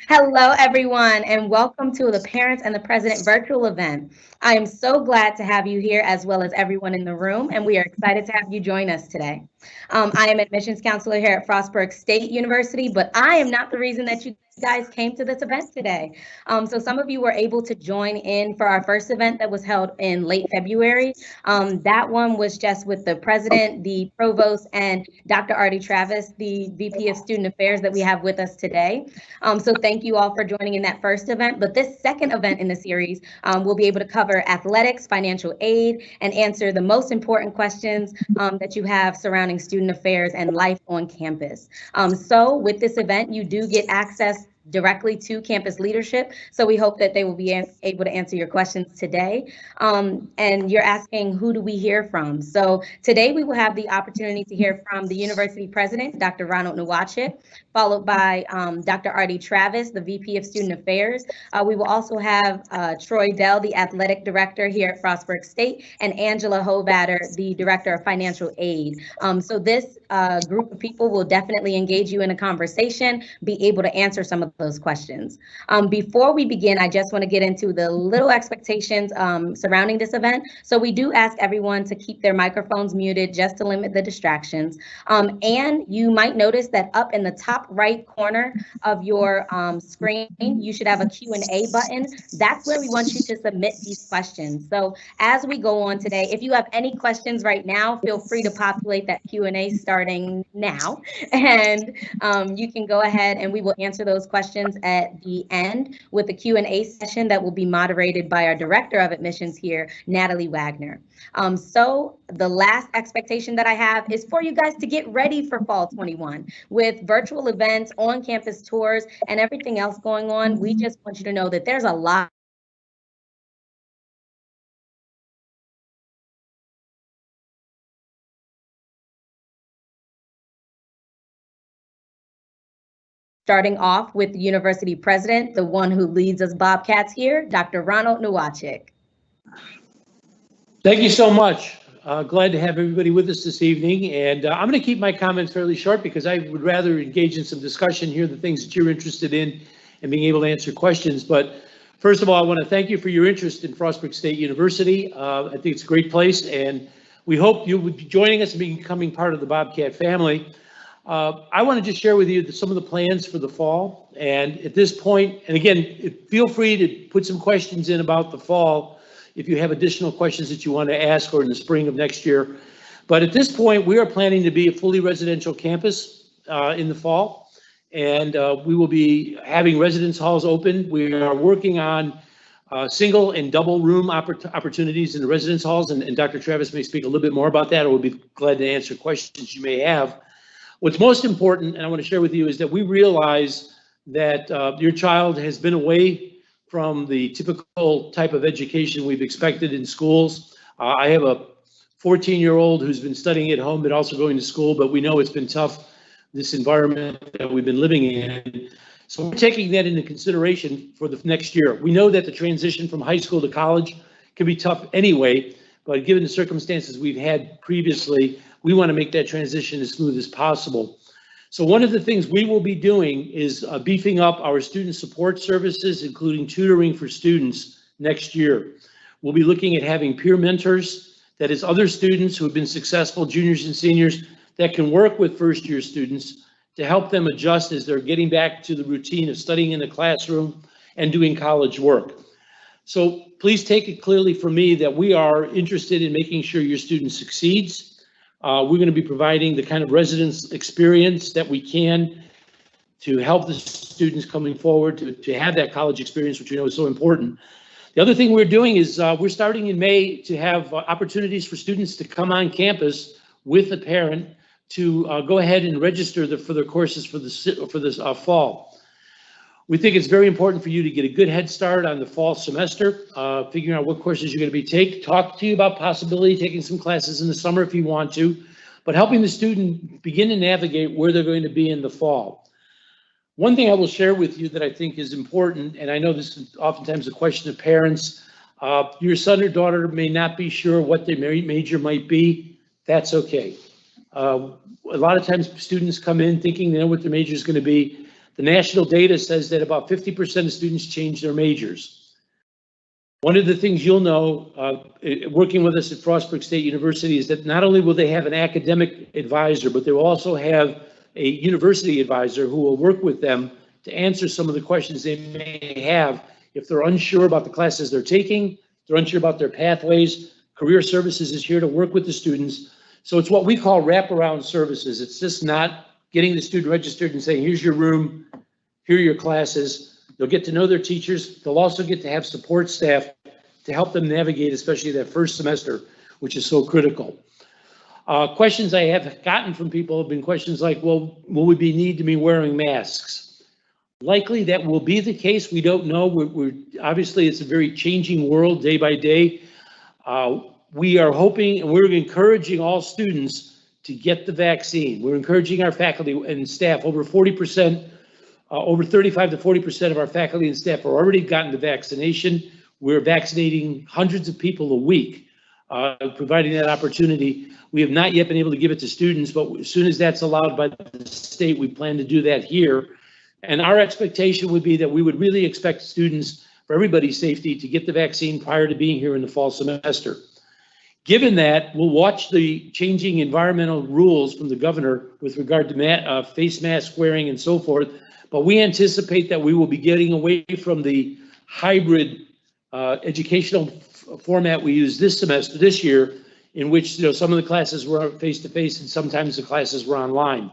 Hello, everyone, and welcome to the Parents and the President virtual event. I am so glad to have you here as well as everyone in the room, and we are excited to have you join us today. I am admissions counselor here at Frostburg State University, but I am not the reason that you guys came to this event today. So some of you were able to join in for our first event that was held in late February. That one was just with the president, the provost, and Dr. Artie Travis, the VP of Student Affairs that we have with us today. So thank you all for joining in that first event. But this second event in the series, we'll be able to cover athletics, financial aid, and answer the most important questions that you have surrounding student affairs and life on campus. So with this event, you do get access directly to campus leadership. So we hope that they will be able to answer your questions today. And you're asking, who do we hear from? So today we will have the opportunity to hear from the university president, Dr. Ronald Nowacek, followed by Dr. Artie Travis, the VP of Student Affairs. We will also have Troy Dell, the athletic director here at Frostburg State, and Angela Hovatter, the director of financial aid. So this group of people will definitely engage you in a conversation, be able to answer some of those questions. Before we begin, I just want to get into the little expectations surrounding this event. So we do ask everyone to keep their microphones muted just to limit the distractions. And you might notice that up in the top right corner of your screen, you should have a Q&A button. That's where we want you to submit these questions. So as we go on today, if you have any questions right now, feel free to populate that Q&A starting now. And you can go ahead and we will answer those questions at the end with a Q&A session that will be moderated by our Director of Admissions here, Natalie Wagner. So the last expectation that I have is for you guys to get ready for Fall 21 with virtual events, on-campus tours, and everything else going on. We just want you to know that there's a lot starting off with the university president, the one who leads us Bobcats here, Dr. Ronald Nowacek. Thank you so much. Glad to have everybody with us this evening. And I'm going to keep my comments fairly short because I would rather engage in some discussion here, the things that you're interested in and being able to answer questions. But first of all, I want to thank you for your interest in Frostburg State University. I think it's a great place, and we hope you would be joining us and becoming part of the Bobcat family. I want to just share with you some of the plans for the fall. And at this point, and again, feel free to put some questions in about the fall if you have additional questions that you want to ask or in the spring of next year. But at this point, we are planning to be a fully residential campus in the fall. And we will be having residence halls open. We are working on single and double room opportunities in the residence halls. And Dr. Travis may speak a little bit more about that, or we'll be glad to answer questions you may have. What's most important, and I want to share with you, is that we realize that your child has been away from the typical type of education we've expected in schools. I have a 14-year-old who's been studying at home but also going to school, but we know it's been tough, this environment that we've been living in. So we're taking that into consideration for the next year. We know that the transition from high school to college can be tough anyway, but given the circumstances we've had previously, we want to make that transition as smooth as possible. So one of the things we will be doing is beefing up our student support services, including tutoring for students next year. We'll be looking at having peer mentors, that is other students who have been successful, juniors and seniors, that can work with first-year students to help them adjust as they're getting back to the routine of studying in the classroom and doing college work. So please take it clearly from me that we are interested in making sure your student succeeds. We're going to be providing the kind of residence experience that we can to help the students coming forward to have that college experience, which we know is so important. The other thing we're doing is we're starting in May to have opportunities for students to come on campus with a parent to go ahead and register for their courses for this fall. We think it's very important for you to get a good head start on the fall semester, figuring out what courses you're going to be taking. Talk to you about possibility taking some classes in the summer if you want to, but helping the student begin to navigate where they're going to be in the fall. One thing I will share with you that I think is important, and I know this is oftentimes a question of parents, your son or daughter may not be sure what their major might be. That's okay. A lot of times students come in thinking they know what their major is going to be. The national data says that about 50% of students change their majors. One of the things you'll know, working with us at Frostburg State University, is that not only will they have an academic advisor, but they will also have a university advisor who will work with them to answer some of the questions they may have if they're unsure about the classes they're taking, they're unsure about their pathways. Career Services is here to work with the students. So it's what we call wraparound services. It's just not getting the student registered and saying, here's your room, here are your classes. They'll get to know their teachers. They'll also get to have support staff to help them navigate, especially that first semester, which is so critical. Questions I have gotten from people have been questions like, well, will we need to be wearing masks? Likely that will be the case. We don't know. We're obviously, it's a very changing world day by day. We are hoping and we're encouraging all students to get the vaccine. We're encouraging our faculty and staff. Over 40%, over 35 to 40% of our faculty and staff are already gotten the vaccination. We're vaccinating hundreds of people a week, providing that opportunity. We have not yet been able to give it to students, but as soon as that's allowed by the state, we plan to do that here. And our expectation would be that we would really expect students, for everybody's safety, to get the vaccine prior to being here in the fall semester. Given that, we'll watch the changing environmental rules from the governor with regard to face mask wearing and so forth, but we anticipate that we will be getting away from the hybrid educational format we use this year, in which some of the classes were face-to-face and sometimes the classes were online.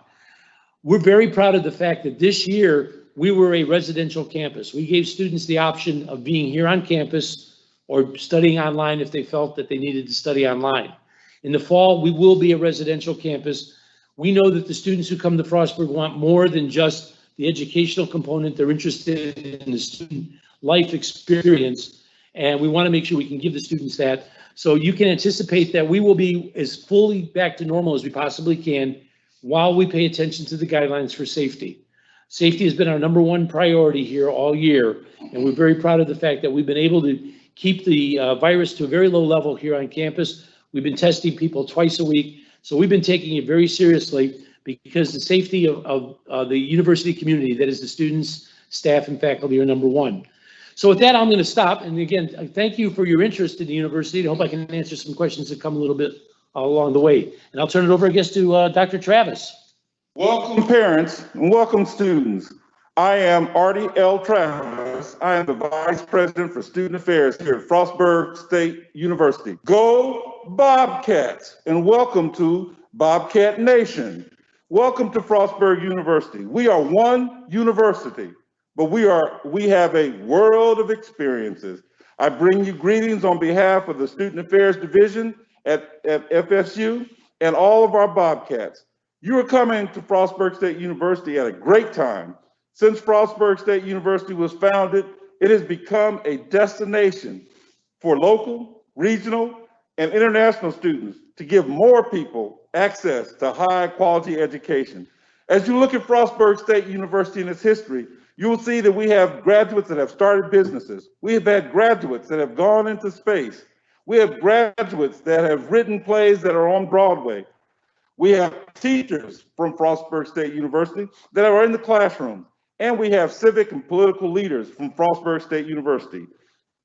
We're very proud of the fact that this year we were a residential campus. We gave students the option of being here on campus or studying online if they felt that they needed to study online. In the fall, we will be a residential campus. We know that the students who come to Frostburg want more than just the educational component. They're interested in the student life experience, and we want to make sure we can give the students that. So you can anticipate that we will be as fully back to normal as we possibly can while we pay attention to the guidelines for safety. Safety has been our #1 priority here all year, and we're very proud of the fact that we've been able to keep the virus to a very low level here on campus. We've been testing people twice a week, so we've been taking it very seriously because the safety of the university community, that is the students, staff, and faculty, are #1. So with that, I'm going to stop. And again, I thank you for your interest in the university. I hope I can answer some questions that come a little bit along the way. And I'll turn it over, I guess, to Dr. Travis. Welcome, parents, and welcome, students. I am Artie L. Travis. I am the Vice President for Student Affairs here at Frostburg State University. Go Bobcats, and welcome to Bobcat Nation. Welcome to Frostburg University. We are one university, but we have a world of experiences. I bring you greetings on behalf of the Student Affairs Division at FSU and all of our Bobcats. You are coming to Frostburg State University at a great time. Since Frostburg State University was founded, it has become a destination for local, regional, and international students to give more people access to high quality education. As you look at Frostburg State University and its history, you will see that we have graduates that have started businesses. We have had graduates that have gone into space. We have graduates that have written plays that are on Broadway. We have teachers from Frostburg State University that are in the classroom. And we have civic and political leaders from Frostburg State University.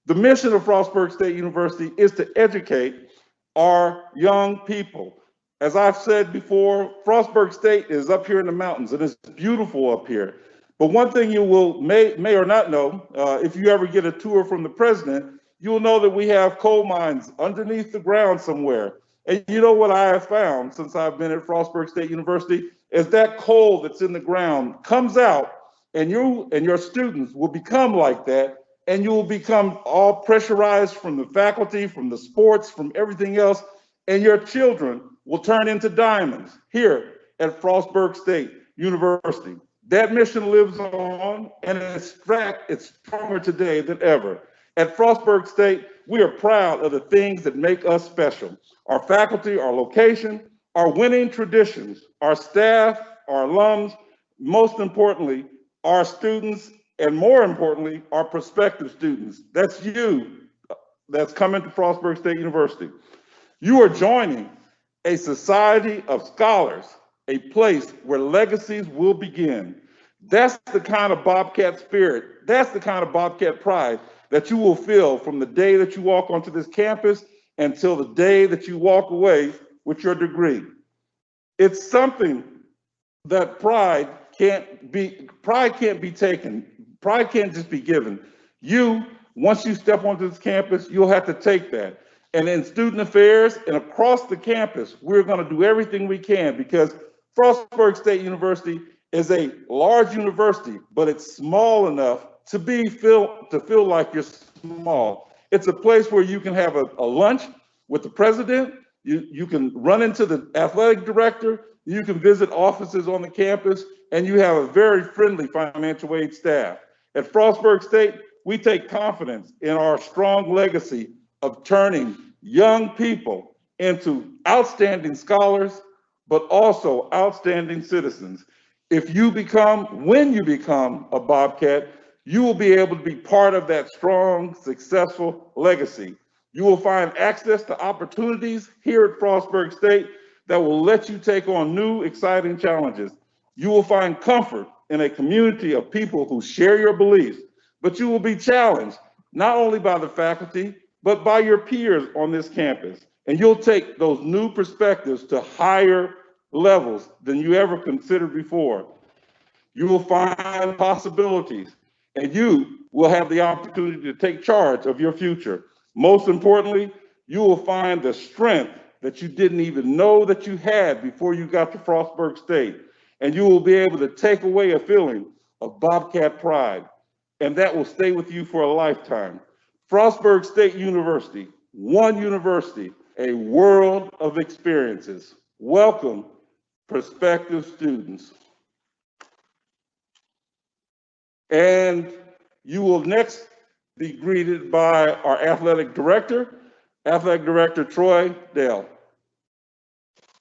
The mission of Frostburg State University is to educate our young people. As I've said before, Frostburg State is up here in the mountains and it's beautiful up here. But one thing you may or not know, if you ever get a tour from the president, you will know that we have coal mines underneath the ground somewhere. And you know what I have found since I've been at Frostburg State University is that coal that's in the ground comes out, and you and your students will become like that, and you will become all pressurized from the faculty, from the sports, from everything else, and your children will turn into diamonds here at Frostburg State University. That mission lives on, and it's stronger today than ever. At Frostburg State, we are proud of the things that make us special. Our faculty, our location, our winning traditions, our staff, our alums, most importantly, our students, and more importantly, our prospective students. That's you that's coming to Frostburg State University. You are joining a society of scholars, a place where legacies will begin. That's the kind of Bobcat spirit, that's the kind of Bobcat pride that you will feel from the day that you walk onto this campus until the day that you walk away with your degree. It's something that pride can't be taken. Pride can't just be given. Once you step onto this campus, you'll have to take that. And in student affairs and across the campus, we're going to do everything we can because Frostburg State University is a large university, but it's small enough to feel like you're small. It's a place where you can have a lunch with the president. You can run into the athletic director. You can visit offices on the campus, and you have a very friendly financial aid staff. At Frostburg State, we take confidence in our strong legacy of turning young people into outstanding scholars, but also outstanding citizens. When you become a Bobcat, you will be able to be part of that strong, successful legacy. You will find access to opportunities here at Frostburg State that will let you take on new, exciting challenges. You will find comfort in a community of people who share your beliefs, but you will be challenged not only by the faculty, but by your peers on this campus. And you'll take those new perspectives to higher levels than you ever considered before. You will find possibilities, and you will have the opportunity to take charge of your future. Most importantly, you will find the strength that you didn't even know that you had before you got to Frostburg State. And you will be able to take away a feeling of Bobcat pride, and that will stay with you for a lifetime. Frostburg State University, one university, a world of experiences. Welcome, prospective students. And you will next be greeted by our Athletic Director Troy Dale.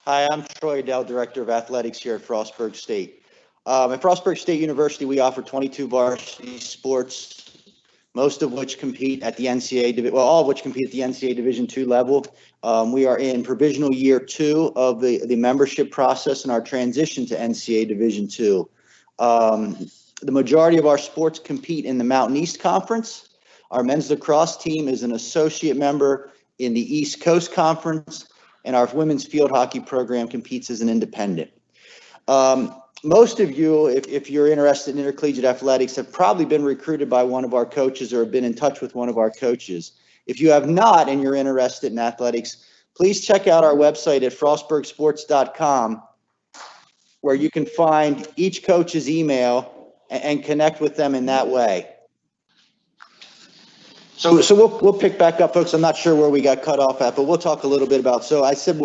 Hi, I'm Troy Dell, Director of Athletics here at Frostburg State. At Frostburg State University, we offer 22 varsity sports, most of which compete at the NCAA, all of which compete at the NCAA Division II level. We are in provisional year 2 of the membership process and our transition to NCAA Division II. The majority of our sports compete in the Mountain East Conference. Our men's lacrosse team is an associate member in the East Coast Conference, and our women's field hockey program competes as an independent. Most of you, if you're interested in intercollegiate athletics, have probably been recruited by one of our coaches or have been in touch with one of our coaches. If you have not and you're interested in athletics, please check out our website at frostburgsports.com, where you can find each coach's email and connect with them in that way. So we'll pick back up, folks. I'm not sure where we got cut off at, but we'll talk a little bit about. So I said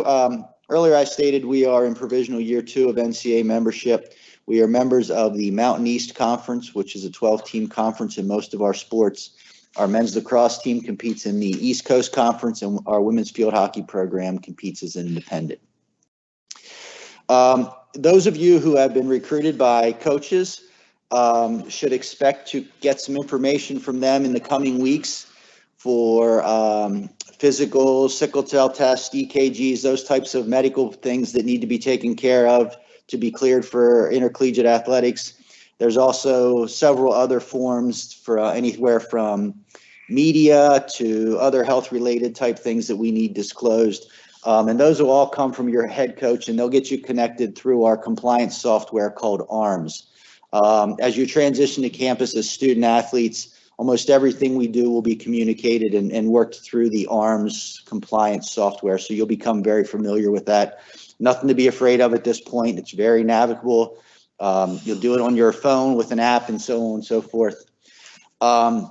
earlier, I stated we are in provisional year 2 of NCAA membership. We are members of the Mountain East Conference, which is a 12-team conference in most of our sports. Our men's lacrosse team competes in the East Coast Conference, and our women's field hockey program competes as an independent. Those of you who have been recruited by coaches should expect to get some information from them in the coming weeks for physicals, sickle cell tests, EKGs, those types of medical things that need to be taken care of to be cleared for intercollegiate athletics. There's also several other forms for anywhere from media to other health-related type things that we need disclosed. And those will all come from your head coach, and they'll get you connected through our compliance software called ARMS. As you transition to campus as student athletes, almost everything we do will be communicated and worked through the ARMS compliance software. So you'll become very familiar with that. Nothing to be afraid of at this point. It's very navigable. You'll do it on your phone with an app and so on and so forth. I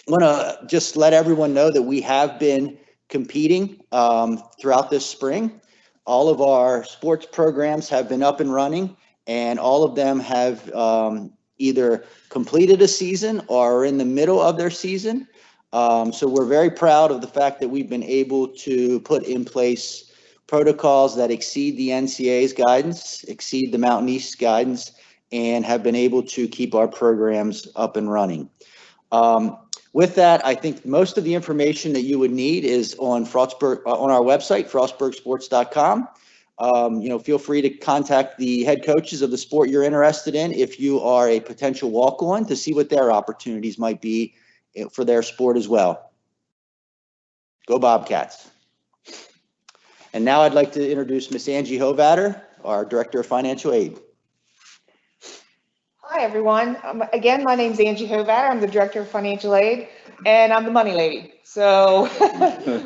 want to just let everyone know that we have been competing throughout this spring. All of our sports programs have been up and running, and all of them have either completed a season or are in the middle of their season. So we're very proud of the fact that we've been able to put in place protocols that exceed the NCAA's guidance, exceed the Mountain East guidance, and have been able to keep our programs up and running. With that, I think most of the information that you would need is on our website, frostburgsports.com. Feel free to contact the head coaches of the sport you're interested in if you are a potential walk-on to see what their opportunities might be for their sport as well. Go Bobcats. And now I'd like to introduce Miss Angie Hovatter, our Director of Financial Aid. Hi, everyone. Again, my name's Angie Hovatter. I'm the Director of Financial Aid, and I'm the money lady. So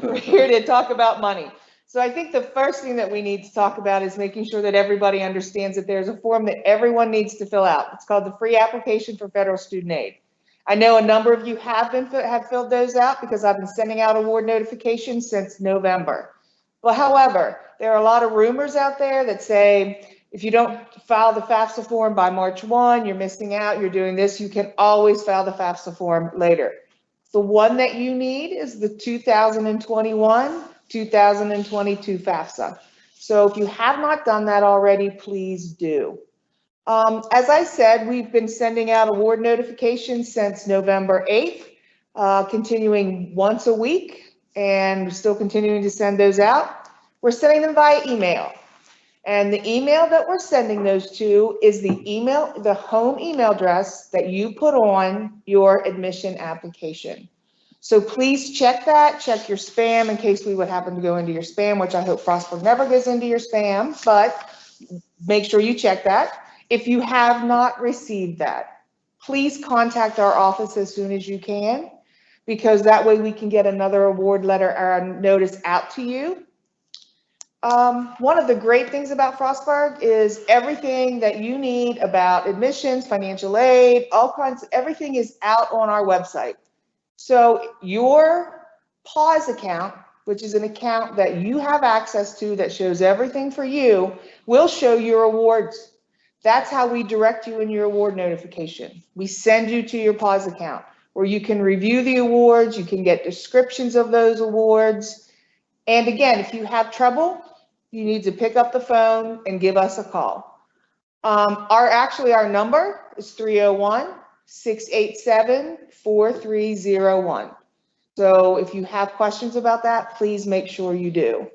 we're here to talk about money. So I think the first thing that we need to talk about is making sure that everybody understands that there's a form that everyone needs to fill out. It's called the free application for federal student aid. I know a number of you have filled those out because I've been sending out award notifications since November. But however, there are a lot of rumors out there that say, if you don't file the FAFSA form by March 1, you're missing out, you're doing this, you can always file the FAFSA form later. The one that you need is the 2021-2022 FAFSA. So if you have not done that already, please do. As I said, we've been sending out award notifications since November 8th, continuing once a week, and still continuing to send those out. We're sending them via email. And the email that we're sending those to is the home email address that you put on your admission application. So please check that, check your spam in case we would happen to go into your spam, which I hope Frostburg never goes into your spam, but make sure you check that. If you have not received that, please contact our office as soon as you can, because that way we can get another award letter or notice out to you. One of the great things about Frostburg is everything that you need about admissions, financial aid, everything is out on our website. So your pause account, which is an account that you have access to that shows everything for you, will show your awards. That's how we direct you in your award notification. We send you to your pause account where you can review the awards, you can get descriptions of those awards. And again, if you have trouble, you need to pick up the phone and give us a call. Our number is 301-687-4301. So if you have questions about that, please make sure you do.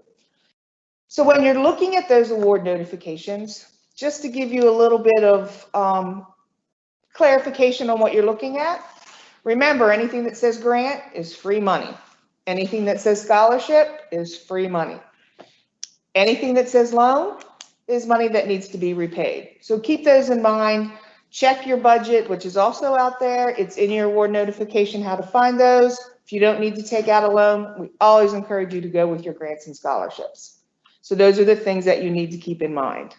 So when you're looking at those award notifications, just to give you a little bit of clarification on what you're looking at, remember anything that says grant is free money. Anything that says scholarship is free money. Anything that says loan is money that needs to be repaid. So keep those in mind. Check your budget, which is also out there. It's in your award notification how to find those. If you don't need to take out a loan, we always encourage you to go with your grants and scholarships. So those are the things that you need to keep in mind.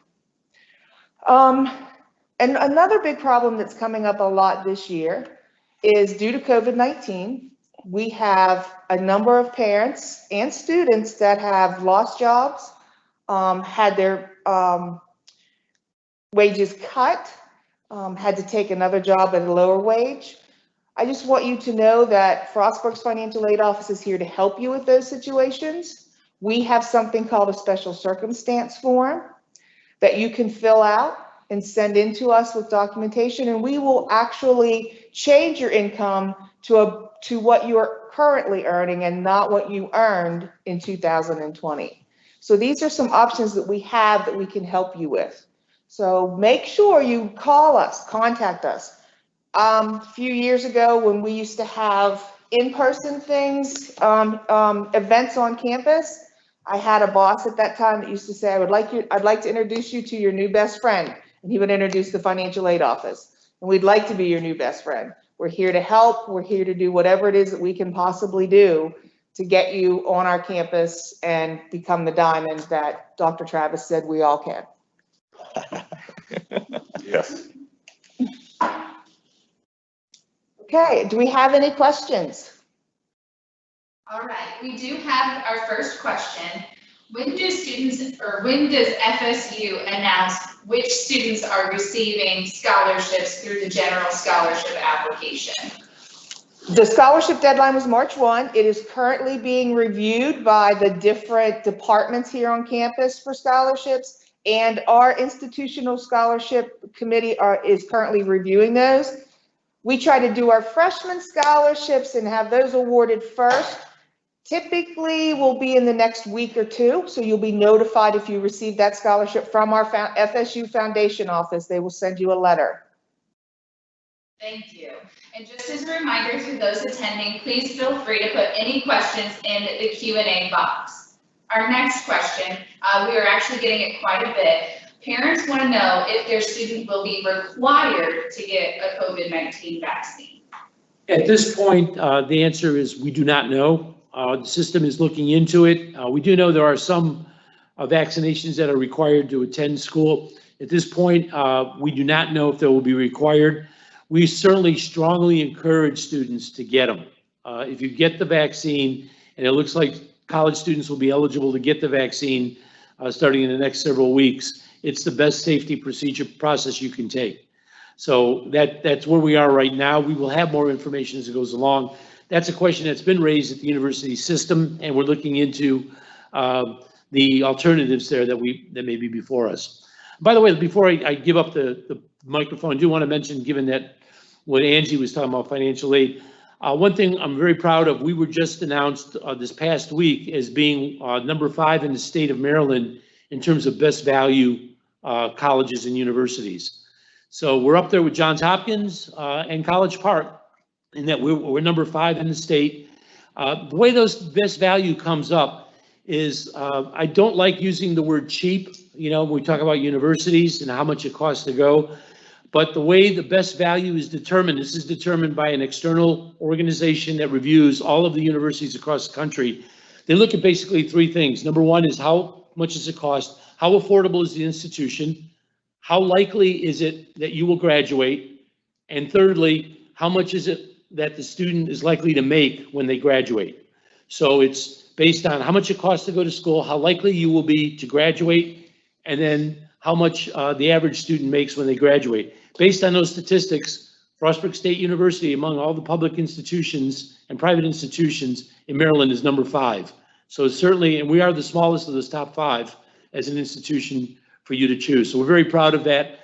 And another big problem that's coming up a lot this year is due to COVID-19, we have a number of parents and students that have lost jobs, had their wages cut, had to take another job at a lower wage. I just want you to know that Frostburg's Financial Aid Office is here to help you with those situations. We have something called a special circumstance form that you can fill out and send in to us with documentation, and we will actually change your income to what you are currently earning and not what you earned in 2020. So these are some options that we have that we can help you with. So make sure you call us, contact us. A few years ago when we used to have in-person things, events on campus, I had a boss at that time that used to say, I'd like to introduce you to your new best friend. And he would introduce the financial aid office. And we'd like to be your new best friend. We're here to help. We're here to do whatever it is that we can possibly do to get you on our campus and become the diamond that Dr. Travis said we all can. Yes. Okay, do we have any questions? All right, we do have our first question. When does FSU announce which students are receiving scholarships through the general scholarship application? The scholarship deadline was March 1. It is currently being reviewed by the different departments here on campus for scholarships, and our institutional scholarship committee is currently reviewing those. We try to do our freshman scholarships and have those awarded first. Typically will be in the next week or two, so you'll be notified if you receive that scholarship from our FSU Foundation office. They will send you a letter. Thank you. And just as a reminder to those attending, please feel free to put any questions in the Q&A box. Our next question, we are actually getting it quite a bit. Parents want to know if their student will be required to get a COVID-19 vaccine. At this point, the answer is we do not know. The system is looking into it. We do know there are some vaccinations that are required to attend school. At this point, we do not know if they will be required. We certainly strongly encourage students to get them. If you get the vaccine, and it looks like college students will be eligible to get the vaccine starting in the next several weeks, it's the best safety process you can take. So that's where we are right now. We will have more information as it goes along. That's a question that's been raised at the university system, and we're looking into the alternatives there that may be before us. By the way, before I give up the microphone, I do want to mention, given that what Angie was talking about financial aid, one thing I'm very proud of, we were just announced this past week as being number 5 in the state of Maryland in terms of best value colleges and universities. So we're up there with Johns Hopkins and College Park in that we're number 5 in the state. The way those best value comes up is I don't like using the word cheap, when we talk about universities and how much it costs to go. But the way the best value is determined, this is determined by an external organization that reviews all of the universities across the country. They look at basically 3 things. Number 1 is how much does it cost? How affordable is the institution? How likely is it that you will graduate? And thirdly, how much is it that the student is likely to make when they graduate? So it's based on how much it costs to go to school, how likely you will be to graduate, and then how much the average student makes when they graduate. Based on those statistics, Frostburg State University, among all the public institutions and private institutions in Maryland, is number 5. So certainly, and we are the smallest of those top 5 as an institution for you to choose. So we're very proud of that,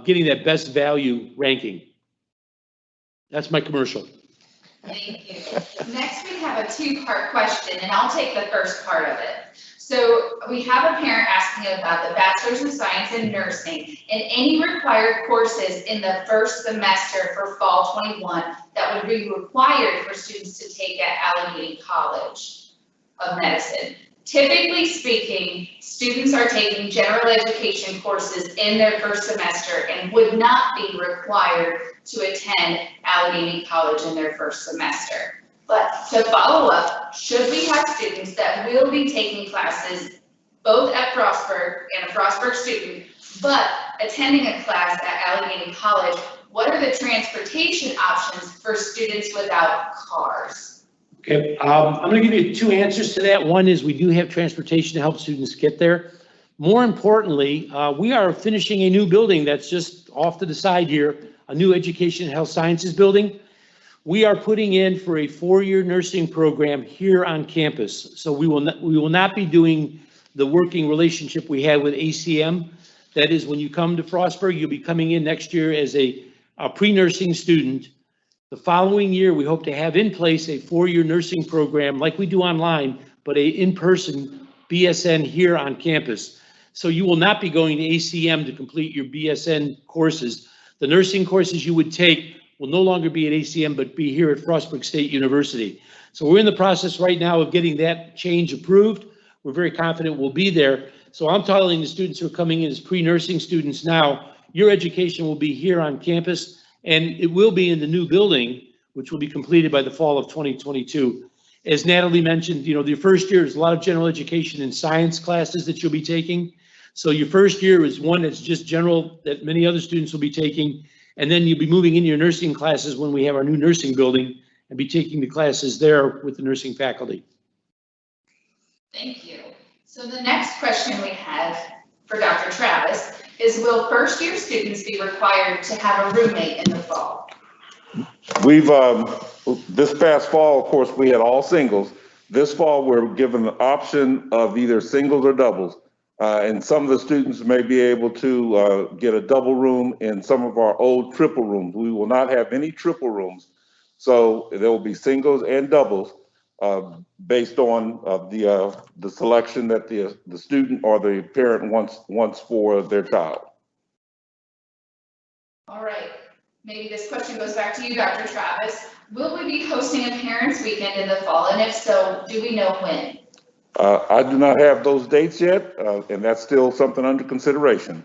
getting that best value ranking. That's my commercial. Thank you. Next, we have a 2-part question, and I'll take the first part of it. So we have a parent asking about the Bachelor's of Science in Nursing and any required courses in the first semester for fall 21 that would be required for students to take at Allegheny College of Medicine. Typically speaking, students are taking general education courses in their first semester and would not be required to attend Allegheny College in their first semester. But to follow up, should we have students that will be taking classes both at Frostburg and a Frostburg student, but attending a class at Allegheny College, what are the transportation options for students without cars? Okay, I'm going to give you 2 answers to that. One is we do have transportation to help students get there. More importantly, we are finishing a new building that's just off to the side here, a new education and health sciences building. We are putting in for a 4-year nursing program here on campus. So we will not be doing the working relationship we had with ACM. That is, when you come to Frostburg, you'll be coming in next year as a pre-nursing student. The following year, we hope to have in place a 4-year nursing program like we do online, but a in-person BSN here on campus. So you will not be going to ACM to complete your BSN courses. The nursing courses you would take will no longer be at ACM, but be here at Frostburg State University. So we're in the process right now of getting that change approved. We're very confident we'll be there. So I'm telling the students who are coming in as pre-nursing students now, your education will be here on campus, and it will be in the new building, which will be completed by the fall of 2022. As Natalie mentioned, the first year is a lot of general education and science classes that you'll be taking. So your first year is one that's just general that many other students will be taking. And then you'll be moving into your nursing classes when we have our new nursing building and be taking the classes there with the nursing faculty. Thank you. So the next question we have for Dr. Travis is, will first-year students be required to have a roommate in the fall? We've, this past fall, of course, we had all singles. This fall, we're given the option of either singles or doubles. And some of the students may be able to get a double room in some of our old triple rooms. We will not have any triple rooms. So there will be singles and doubles. based on the selection that the student or the parent wants for their child. All right, maybe this question goes back to you, Dr. Travis. Will we be hosting a parents' weekend in the fall? And if so, do we know when? I do not have those dates yet, and that's still something under consideration.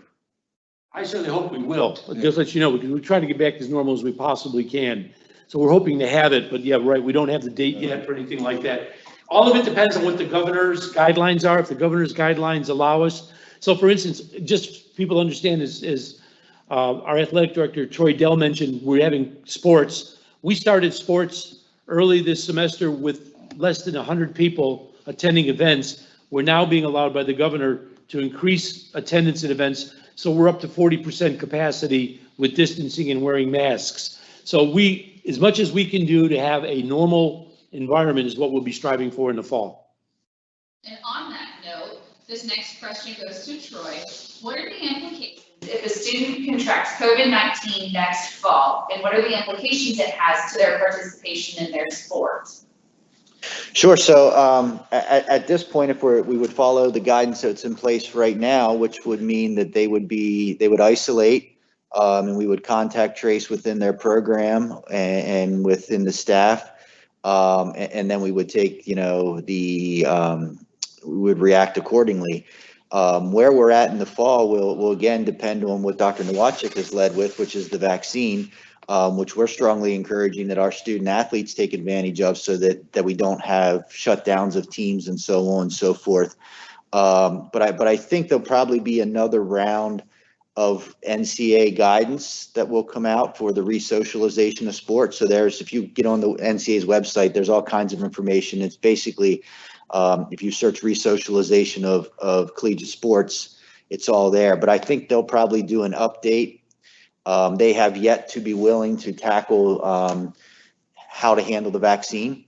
I certainly hope we will. Just let you know, because we're trying to get back as normal as we possibly can. So we're hoping to have it, but yeah, right, we don't have the date yet for anything like that. All of it depends on what the governor's guidelines are, if the governor's guidelines allow us. So for instance, just people understand as our athletic director, Troy Dell, mentioned, we're having sports. We started sports early this semester with less than 100 people attending events. We're now being allowed by the governor to increase attendance at events. So we're up to 40% capacity with distancing and wearing masks. So as much as we can do to have a normal environment is what we'll be striving for in the fall. And on that note, this next question goes to Troy. What are the implications if a student contracts COVID-19 next fall? And what are the implications it has to their participation in their sport? Sure. So at this point, if we would follow the guidance that's in place right now, which would mean that they would isolate, and we would contact trace within their program and within the staff, and then we would take, we would react accordingly. Where we're at in the fall will again depend on what Dr. Nowacek has led with, which is the vaccine. Which we're strongly encouraging that our student athletes take advantage of, so that we don't have shutdowns of teams and so on and so forth. But I think there'll probably be another round of NCAA guidance that will come out for the resocialization of sports. So if you get on the NCAA's website, there's all kinds of information. It's basically, if you search resocialization of collegiate sports, it's all there. But I think they'll probably do an update. They have yet to be willing to tackle how to handle the vaccine.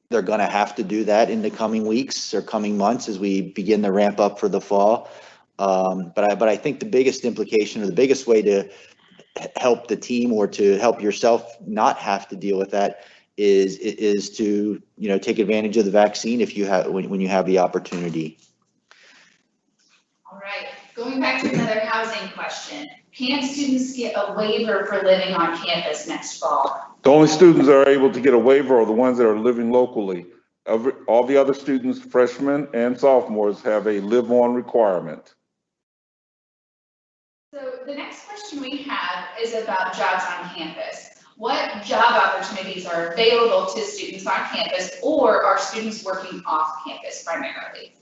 They're going to have to do that in the coming weeks or coming months as we begin to ramp up for the fall. But I think the biggest implication, or the biggest way to help the team or to help yourself not have to deal with that is to take advantage of the vaccine if you have when you have the opportunity. All right, going back to another housing question. Can students get a waiver for living on campus next fall? The only students that are able to get a waiver are the ones that are living locally. All the other students, freshmen and sophomores, have a live-on requirement. So the next question we have is about jobs on campus. What job opportunities are available to students on campus, or are students working off campus primarily?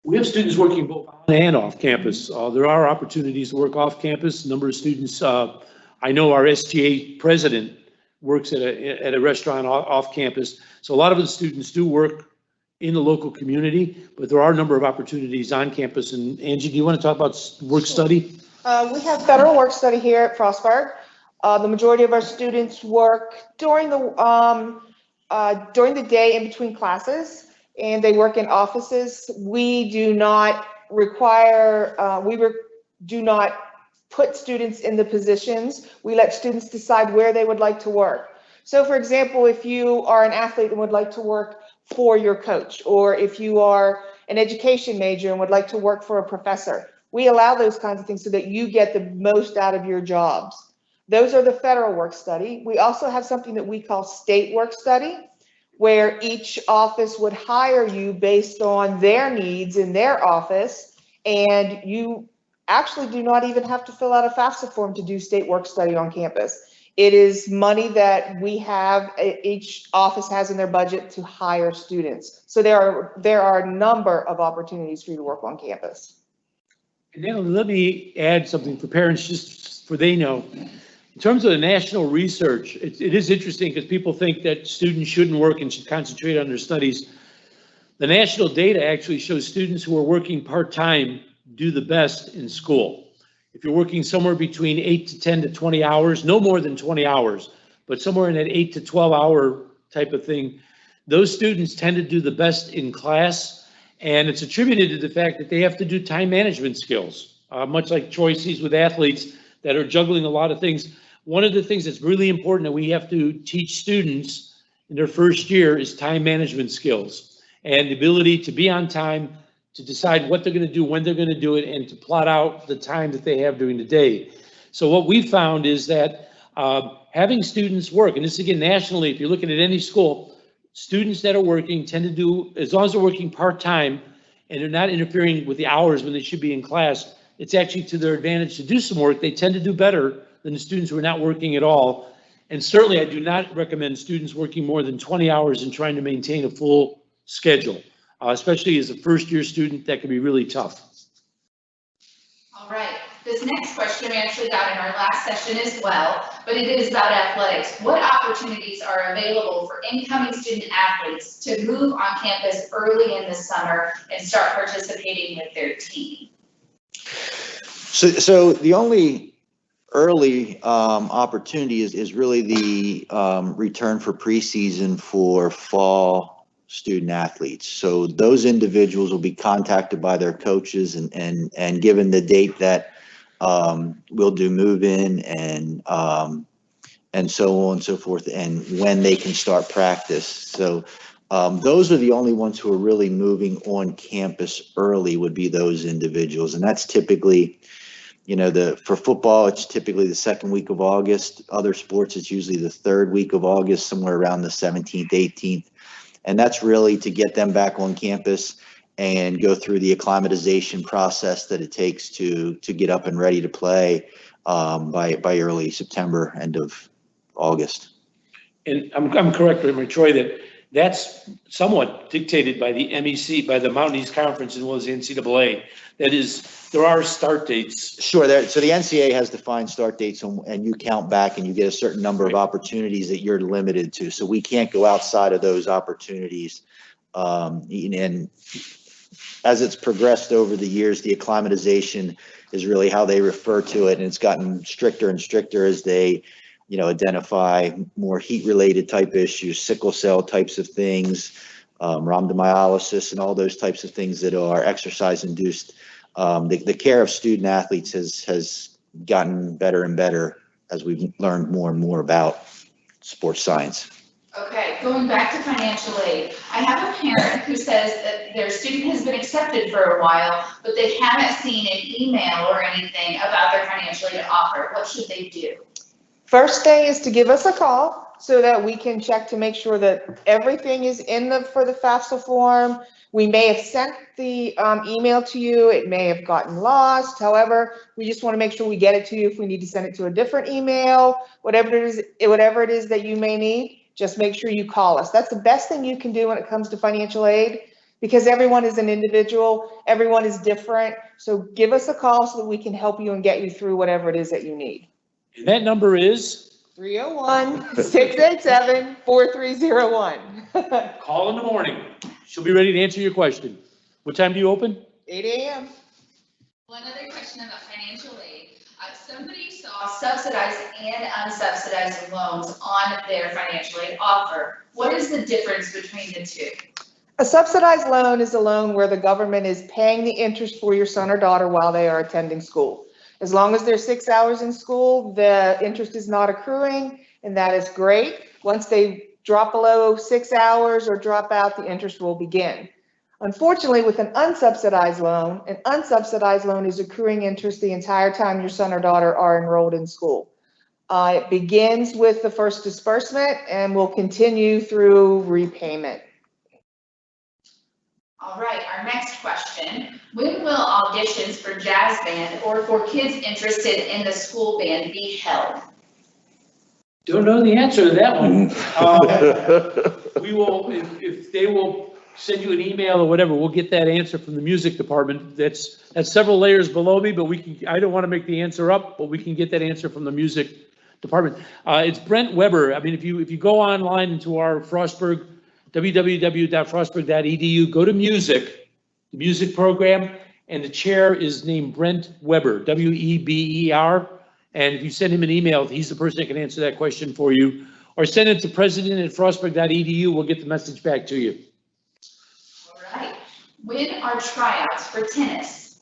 We have students working both on and off campus. There are opportunities to work off campus. A number of students, I know our STA president works at a restaurant off campus. So a lot of the students do work in the local community, but there are a number of opportunities on campus. And Angie, do you want to talk about work study? We have federal work study here at Frostburg. The majority of our students work during the day in between classes, and they work in offices. We do not require, do not put students in the positions. We let students decide where they would like to work. So for example, if you are an athlete and would like to work for your coach, or if you are an education major and would like to work for a professor, we allow those kinds of things so that you get the most out of your jobs. Those are the federal work study. We also have something that we call state work study, where each office would hire you based on their needs in their office, and you actually do not even have to fill out a FAFSA form to do state work study on campus. It is money that we have, each office has in their budget to hire students. So there are a number of opportunities for you to work on campus. And now let me add something for parents, just for they know. In terms of the national research, it is interesting because people think that students shouldn't work and should concentrate on their studies. The national data actually shows students who are working part-time do the best in school. If you're working somewhere between 8 to 10 to 20 hours, no more than 20 hours, but somewhere in that 8 to 12 hour type of thing, those students tend to do the best in class. And it's attributed to the fact that they have to do time management skills, much like Troy sees with athletes that are juggling a lot of things. One of the things that's really important that we have to teach students in their first year is time management skills and the ability to be on time, to decide what they're going to do, when they're going to do it, and to plot out the time that they have during the day. So what we found is that having students work, and this again nationally, if you're looking at any school, students that are working tend to do, as long as they're working part-time and they're not interfering with the hours when they should be in class, it's actually to their advantage to do some work. They tend to do better than the students who are not working at all. And certainly I do not recommend students working more than 20 hours and trying to maintain a full schedule, especially as a first-year student. That can be really tough. All right. This next question we actually got in our last session as well, but it is about athletics. What opportunities are available for incoming student athletes to move on campus early in the summer and start participating with their team? So the only early opportunity is really the return for preseason for fall student athletes. So those individuals will be contacted by their coaches and given the date that we'll do move-in and so on and so forth, and when they can start practice. So those are the only ones who are really moving on campus early would be those individuals. And that's typically, you know, for football, it's typically the second week of August. Other sports, it's usually the third week of August, somewhere around the 17th, 18th. And that's really to get them back on campus and go through the acclimatization process that it takes to get up and ready to play by early September, end of August. And I'm correct, Troy, that that's somewhat dictated by the MEC, by the Mountain East Conference, as well as the NCAA. That is, there are start dates. Sure. So the NCAA has defined start dates, and you count back, and you get a certain number of opportunities that you're limited to. So we can't go outside of those opportunities. And as it's progressed over the years, the acclimatization is really how they refer to it, and it's gotten stricter and stricter as they, you know, identify more heat-related type issues, sickle cell types of things, rhabdomyolysis, and all those types of things that are exercise-induced. The care of student athletes has gotten better and better as we've learned more and more about sports science. Okay, going back to financial aid, I have a parent who says that their student has been accepted for a while, but they haven't seen an email or anything about their financial aid offer. What should they do? First thing is to give us a call so that we can check to make sure that everything is for the FAFSA form. We may have sent the email to you. It may have gotten lost. However, we just want to make sure we get it to you. If we need to send it to a different email, whatever it is that you may need, just make sure you call us. That's the best thing you can do when it comes to financial aid, because everyone is an individual, everyone is different. So give us a call so that we can help you and get you through whatever it is that you need. And that number is? 301-687-4301. Call in the morning. She'll be ready to answer your question. What time do you open? 8 a.m. One other question about financial aid. Somebody saw subsidized and unsubsidized loans on their financial aid offer. What is the difference between the two? A subsidized loan is a loan where the government is paying the interest for your son or daughter while they are attending school. As long as they're 6 hours in school, the interest is not accruing, and that is great. Once they drop below 6 hours or drop out, the interest will begin. Unfortunately, with an unsubsidized loan is accruing interest the entire time your son or daughter are enrolled in school. It begins with the first disbursement and will continue through repayment. All right, our next question. When will auditions for jazz band or for kids interested in the school band be held? Don't know the answer to that one. We will, if they will send you an email or whatever, we'll get that answer from the music department. That's several layers below me, but I don't want to make the answer up, but we can get that answer from the music department. It's Brent Weber. I mean, if you go online into our Frostburg, www.frostburg.edu, go to music, the music program, and the chair is named Brent Weber, W-E-B-E-R. And if you send him an email, he's the person that can answer that question for you. Or send it to president@frostburg.edu. We'll get the message back to you. All right. When are tryouts for tennis?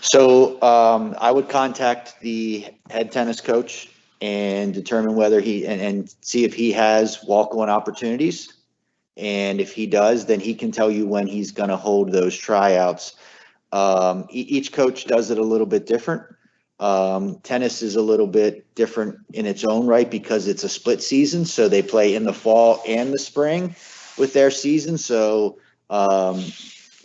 So I would contact the head tennis coach and determine whether and see if he has walk-on opportunities. And if he does, then he can tell you when he's going to hold those tryouts. Each coach does it a little bit different. Tennis is a little bit different in its own right because it's a split season. So they play in the fall and the spring with their season. So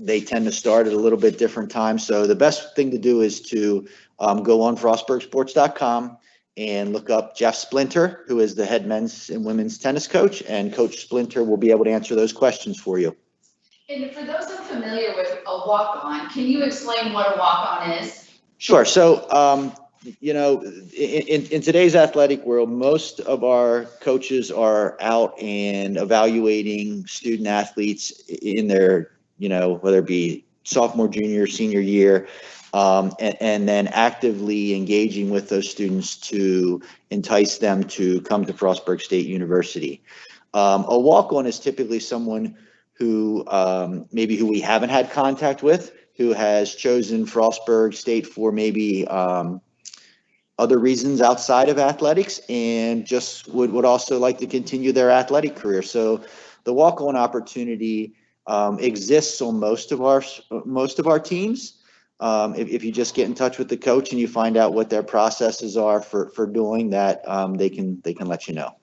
they tend to start at a little bit different times. So the best thing to do is to go on frostburgsports.com and look up Jeff Splinter, who is the head men's and women's tennis coach, and Coach Splinter will be able to answer those questions for you. And for those unfamiliar with a walk-on, can you explain what a walk-on is? Sure. So, in today's athletic world, most of our coaches are out and evaluating student athletes in their, whether it be sophomore, junior, senior year, and then actively engaging with those students to entice them to come to Frostburg State University. A walk-on is typically someone who maybe who we haven't had contact with, who has chosen Frostburg State for maybe other reasons outside of athletics and just would also like to continue their athletic career. So the walk-on opportunity exists on most of our teams. If you just get in touch with the coach and you find out what their processes are for doing that, they can let you know.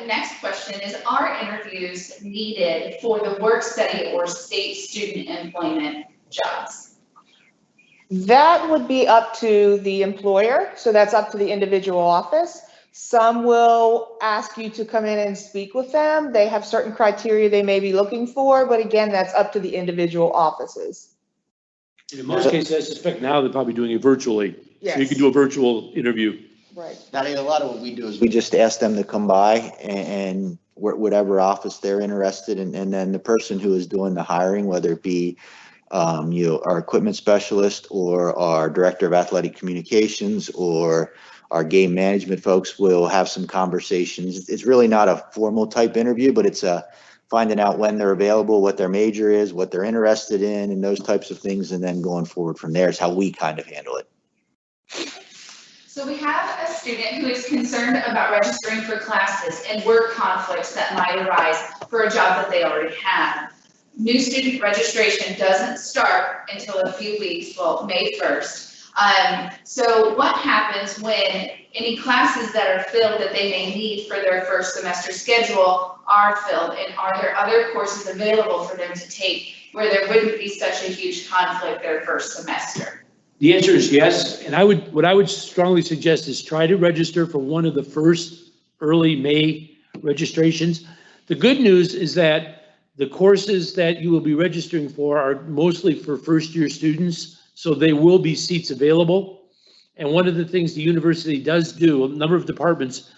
Next question is, are interviews needed for the work study or state student employment jobs? That would be up to the employer. So that's up to the individual office. Some will ask you to come in and speak with them. They have certain criteria they may be looking for, but again, that's up to the individual offices. In most cases, I suspect now they're probably doing it virtually. Yes. So you can do a virtual interview. Right. Now, a lot of what we do is we just ask them to come by and whatever office they're interested in, and then the person who is doing the hiring, whether it be our equipment specialist or our director of athletic communications or our game management folks, will have some conversations. It's really not a formal type interview, but it's finding out when they're available, what their major is, what they're interested in, and those types of things, and then going forward from there is how we kind of handle it. So we have a student who is concerned about registering for classes and work conflicts that might arise for a job that they already have. New student registration doesn't start until a few weeks, well, May 1st. So what happens when any classes that are filled that they may need for their first semester schedule are filled, and are there other courses available for them to take where there wouldn't be such a huge conflict their first semester? The answer is yes, and what I would strongly suggest is try to register for one of the first early May registrations. The good news is that the courses that you will be registering for are mostly for first-year students, so there will be seats available. And one of the things the university does do, a number of departments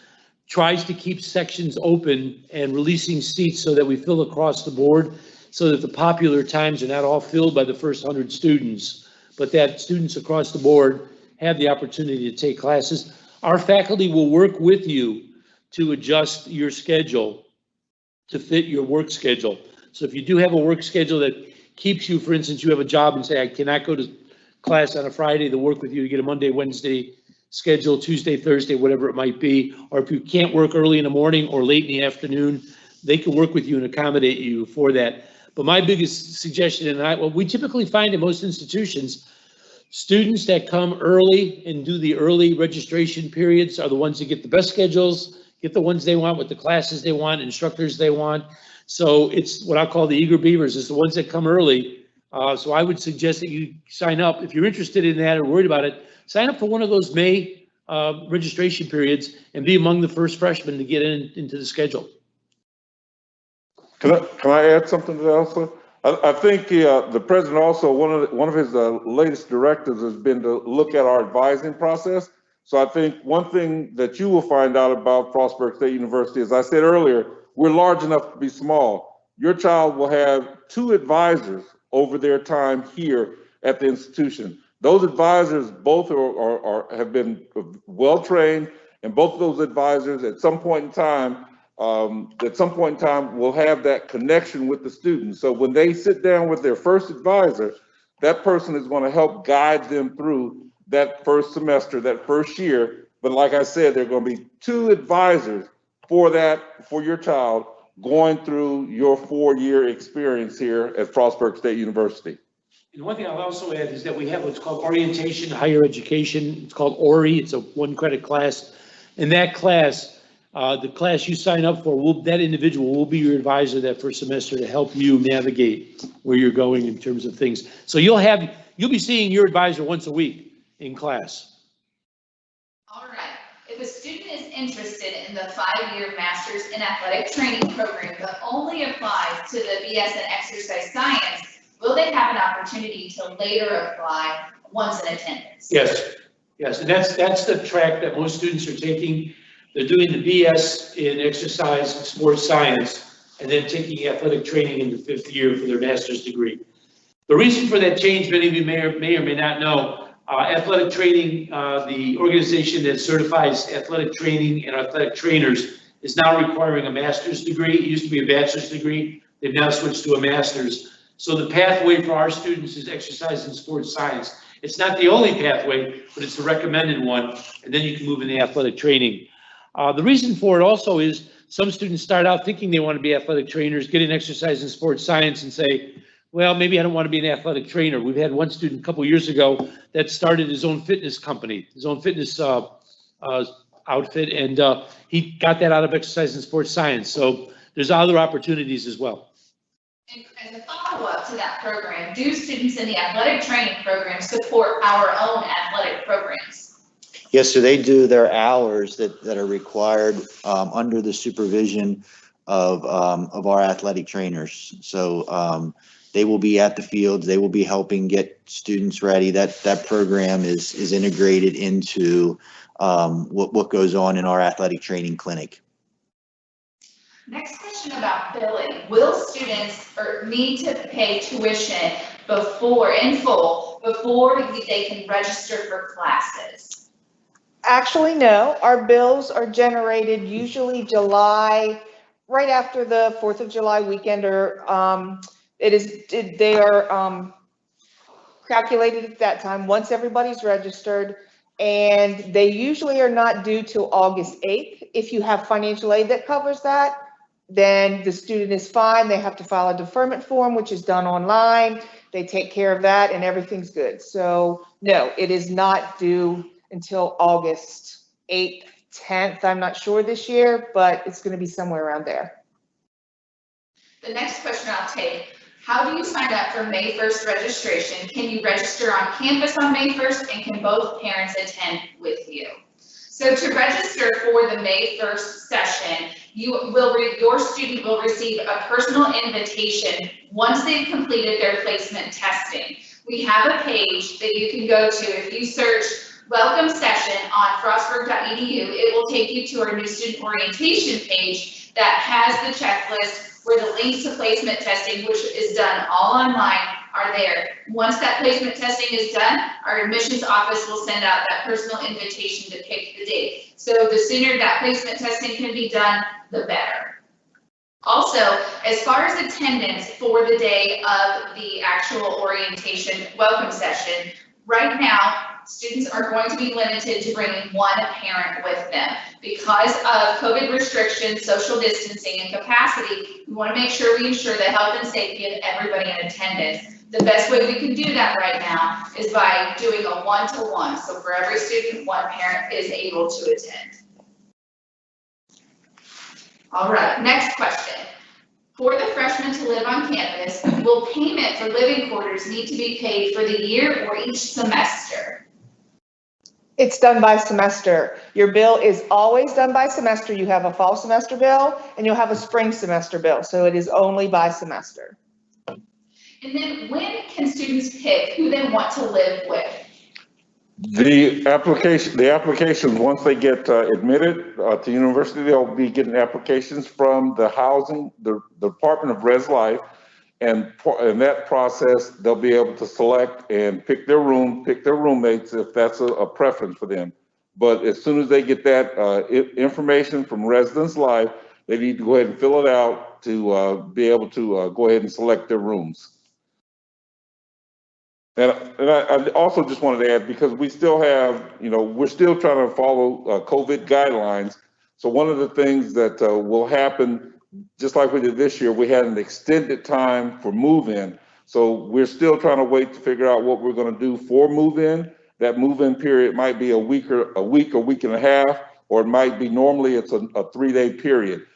tries to keep sections open and releasing seats so that we fill across the board, so that the popular times are not all filled by the first 100 students, but that students across the board have the opportunity to take classes. Our faculty will work with you to adjust your schedule to fit your work schedule. So if you do have a work schedule that keeps you, for instance, you have a job and say, I cannot go to class on a Friday, they'll work with you to get a Monday, Wednesday schedule, Tuesday, Thursday, whatever it might be. Or if you can't work early in the morning or late in the afternoon, they can work with you and accommodate you for that. But my biggest suggestion, and what we typically find in most institutions, students that come early and do the early registration periods are the ones that get the best schedules, get the ones they want with the classes they want, instructors they want. So it's what I call the eager beavers, is the ones that come early. So I would suggest that you sign up. If you're interested in that or worried about it, sign up for one of those May registration periods and be among the first freshmen to get into the schedule. Can I add something to that also? I think the president also, one of his latest directives has been to look at our advising process. So I think one thing that you will find out about Frostburg State University, as I said earlier, we're large enough to be small. Your child will have 2 advisors over their time here at the institution. Those advisors both have been well trained, and both of those advisors at some point in time will have that connection with the students. So when they sit down with their first advisor, that person is going to help guide them through that first semester, that first year, But like I said, there are going to be 2 advisors for that, for your child, going through your 4-year experience here at Frostburg State University. And one thing I'll also add is that we have what's called Orientation Higher Education. It's called ORI. It's a 1-credit class. In that class, the class you sign up for, that individual will be your advisor that first semester to help you navigate where you're going in terms of things. So you'll be seeing your advisor once a week in class. All right. If a student is interested in the 5-year Master's in Athletic Training program that only applies to the BS in Exercise Science, will they have an opportunity to later apply once in attendance? Yes, and that's the track that most students are taking. They're doing the BS in Exercise and Sports Science, and then taking athletic training in the 5th year for their master's degree. The reason for that change, many of you may or may not know, athletic training, the organization that certifies athletic training and athletic trainers is now requiring a master's degree. It used to be a bachelor's degree. They've now switched to a master's. So the pathway for our students is Exercise and Sports Science. It's not the only pathway, but it's the recommended one, and then you can move into athletic training. The reason for it also is some students start out thinking they want to be athletic trainers, get in Exercise and Sports Science and say, well, maybe I don't want to be an athletic trainer. We've had one student a couple years ago that started his own fitness company, his own fitness outfit, and he got that out of Exercise and Sports Science. So there's other opportunities as well. And as a follow-up to that program, do students in the athletic training program support our own athletic programs? Yes, so they do their hours that are required under the supervision of our athletic trainers. So they will be at the fields. They will be helping get students ready. That program is integrated into what goes on in our athletic training clinic. Next question about billing. Will students need to pay tuition in full before they can register for classes? Actually, no. Our bills are generated usually July, right after the 4th of July weekend, or they are calculated at that time once everybody's registered, and they usually are not due till August 8th. If you have financial aid that covers that, then the student is fine. They have to file a deferment form, which is done online. They take care of that and everything's good. So no, it is not due until August 8th, 10th. I'm not sure this year, but it's going to be somewhere around there. The next question I'll take, how do you sign up for May 1st registration? Can you register on campus on May 1st, and can both parents attend with you? So to register for the May 1st session, your student will receive a personal invitation once they've completed their placement testing. We have a page that you can go to. If you search Welcome Session on frostburg.edu, it will take you to our new student orientation page that has the checklist where the links to placement testing, which is done all online, are there. Once that placement testing is done, our admissions office will send out that personal invitation to pick the date. So the sooner that placement testing can be done, the better. Also, as far as attendance for the day of the actual orientation welcome session, right now, students are going to be limited to bringing one parent with them. Because of COVID restrictions, social distancing, and capacity, we want to make sure we ensure the health and safety of everybody in attendance. The best way we can do that right now is by doing a one-to-one. So for every student, one parent is able to attend. All right, next question. For the freshmen to live on campus, will payment for living quarters need to be paid for the year or each semester? It's done by semester. Your bill is always done by semester. You have a fall semester bill and you'll have a spring semester bill. So it is only by semester. And then when can students pick who they want to live with? The applications, once they get admitted to university, they'll be getting applications from the Department of Res Life, and in that process, they'll be able to select and pick their roommates if that's a preference for them. But as soon as they get that information from Residence Life, they need to go ahead and fill it out to be able to go ahead and select their rooms. And I also just wanted to add, because we still have, we're still trying to follow COVID guidelines. So one of the things that will happen, just like we did this year, we had an extended time for move-in. So we're still trying to wait to figure out what we're going to do for move-in. That move-in period might be a week, a week and a half, or it might be, normally it's a 3-day period.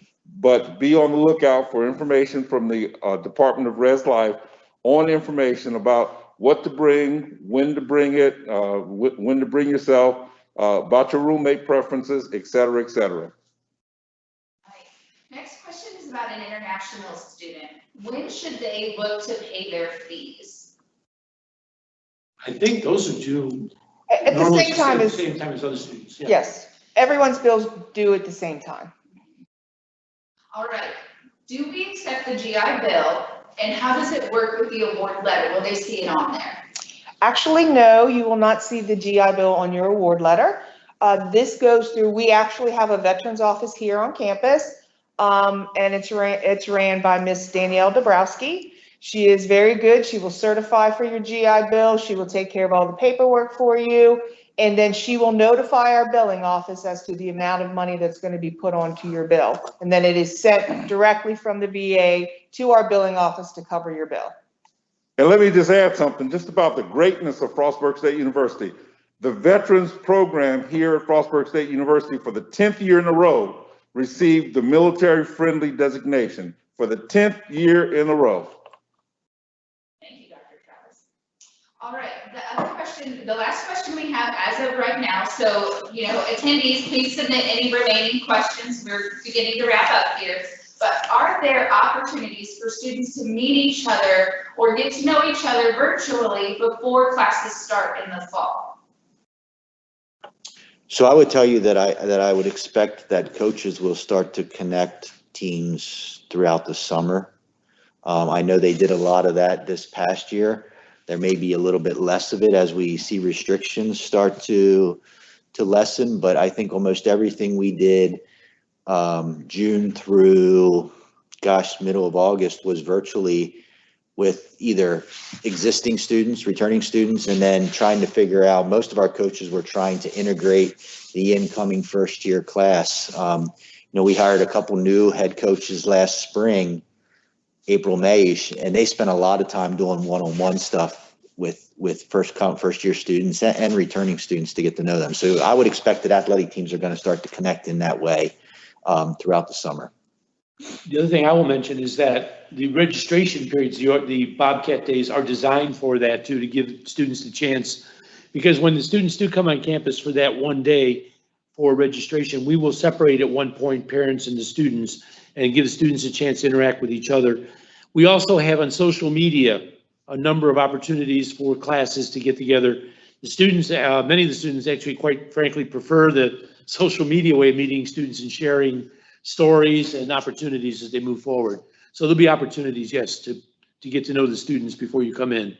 But be on the lookout for information from the Department of Res Life on information about what to bring, when to bring it, when to bring yourself, about your roommate preferences, et cetera, et cetera. Next question is about an international student. When should they look to pay their fees? I think those are due. At the normally same time as, same time as other students. Yeah. yes, everyone's bills due at the same time. All right. Do we accept the GI Bill, and how does it work with the award letter? Will they see it on there? Actually, no, you will not see the GI Bill on your award letter. This goes through, we actually have a veterans office here on campus, and it's ran by Miss Danielle Dabrowski. She is very good. She will certify for your GI Bill. She will take care of all the paperwork for you. And then she will notify our billing office as to the amount of money that's going to be put onto your bill. And then it is sent directly from the VA to our billing office to cover your bill. And let me just add something just about the greatness of Frostburg State University. The veterans program here at Frostburg State University for the 10th year in a row received the military friendly designation for the 10th year in a row. Thank you, Dr. Travis. All right, the other question, the last question we have as of right now, so, attendees, please submit any remaining questions. We're beginning to wrap up here. But are there opportunities for students to meet each other or get to know each other virtually before classes start in the fall? So I would tell you that I would expect that coaches will start to connect teams throughout the summer. I know they did a lot of that this past year. There may be a little bit less of it as we see restrictions start to lessen, but I think almost everything we did June through, middle of August was virtually with either existing students, returning students, and then trying to figure out, most of our coaches were trying to integrate the incoming first year class. We hired a couple new head coaches last spring, April, May, and they spent a lot of time doing one-on-one stuff with first year students and returning students to get to know them. So I would expect that athletic teams are going to start to connect in that way throughout the summer. The other thing I will mention is that the registration periods, the Bobcat days, are designed for that too, to give students the chance. Because when the students do come on campus for that one day for registration, we will separate at one point parents and the students and give the students a chance to interact with each other. We also have on social media a number of opportunities for classes to get together. The students, many of the students actually, quite frankly, prefer the social media way of meeting students and sharing stories and opportunities as they move forward. So there'll be opportunities, yes, to get to know the students before you come in.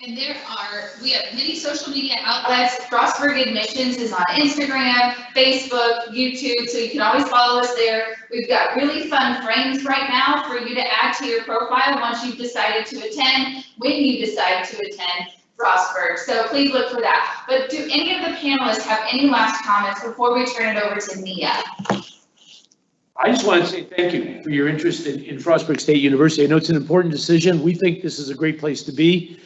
And we have many social media outlets. Frostburg Admissions is on Instagram, Facebook, YouTube, so you can always follow us there. We've got really fun frames right now for you to add to your profile once you've decided to attend, when you decide to attend Frostburg. So please look for that. But do any of the panelists have any last comments before we turn it over to Mia? I just want to say thank you for your interest in Frostburg State University. I know it's an important decision. We think this is a great place to be.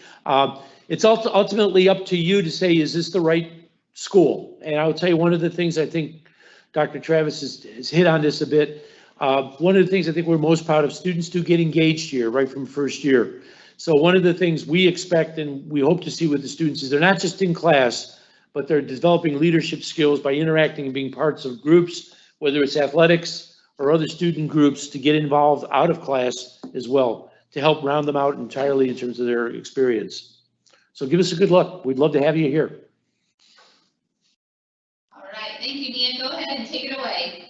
It's ultimately up to you to say, is this the right school? And I'll tell you, one of the things I think Dr. Travis has hit on this a bit. One of the things I think we're most proud of, students do get engaged here right from first year. So one of the things we expect and we hope to see with the students is they're not just in class, but they're developing leadership skills by interacting and being parts of groups, whether it's athletics or other student groups, to get involved out of class as well, to help round them out entirely in terms of their experience. So give us a good look. We'd love to have you here. All right, thank you, Mia. Go ahead and take it away.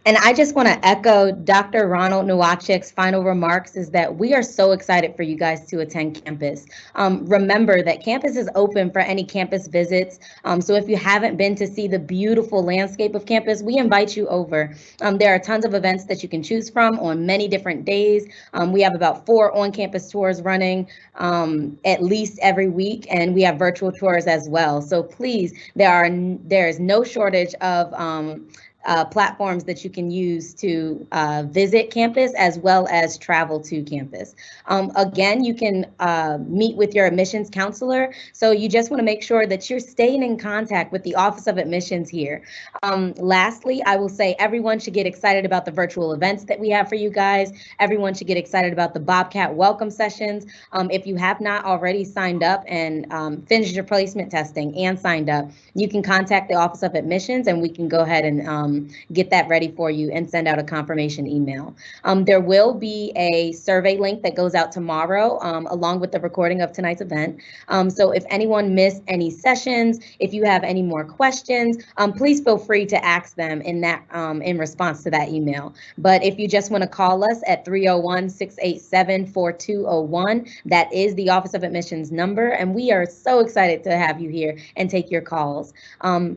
And I just want to echo Dr. Ronald Nowakchik's final remarks is that we are so excited for you guys to attend campus. Remember that campus is open for any campus visits. So if you haven't been to see the beautiful landscape of campus, we invite you over. There are tons of events that you can choose from on many different days. We have about 4 on-campus tours running at least every week, and we have virtual tours as well. So please, there is no shortage of platforms that you can use to visit campus as well as travel to campus. Again, you can meet with your admissions counselor. So you just want to make sure that you're staying in contact with the Office of Admissions here. Lastly, I will say everyone should get excited about the virtual events that we have for you guys. Everyone should get excited about the Bobcat welcome sessions. If you have not already signed up and finished your placement testing and signed up, you can contact the Office of Admissions and we can go ahead and get that ready for you and send out a confirmation email. There will be a survey link that goes out tomorrow along with the recording of tonight's event. So if anyone missed any sessions, if you have any more questions, please feel free to ask them in response to that email. But if you just want to call us at 301-687-4201, that is the Office of Admissions number, and we are so excited to have you here and take your calls.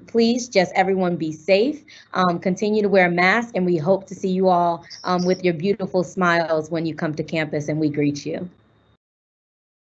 Please just everyone be safe, continue to wear a mask, and we hope to see you all with your beautiful smiles when you come to campus and we greet you.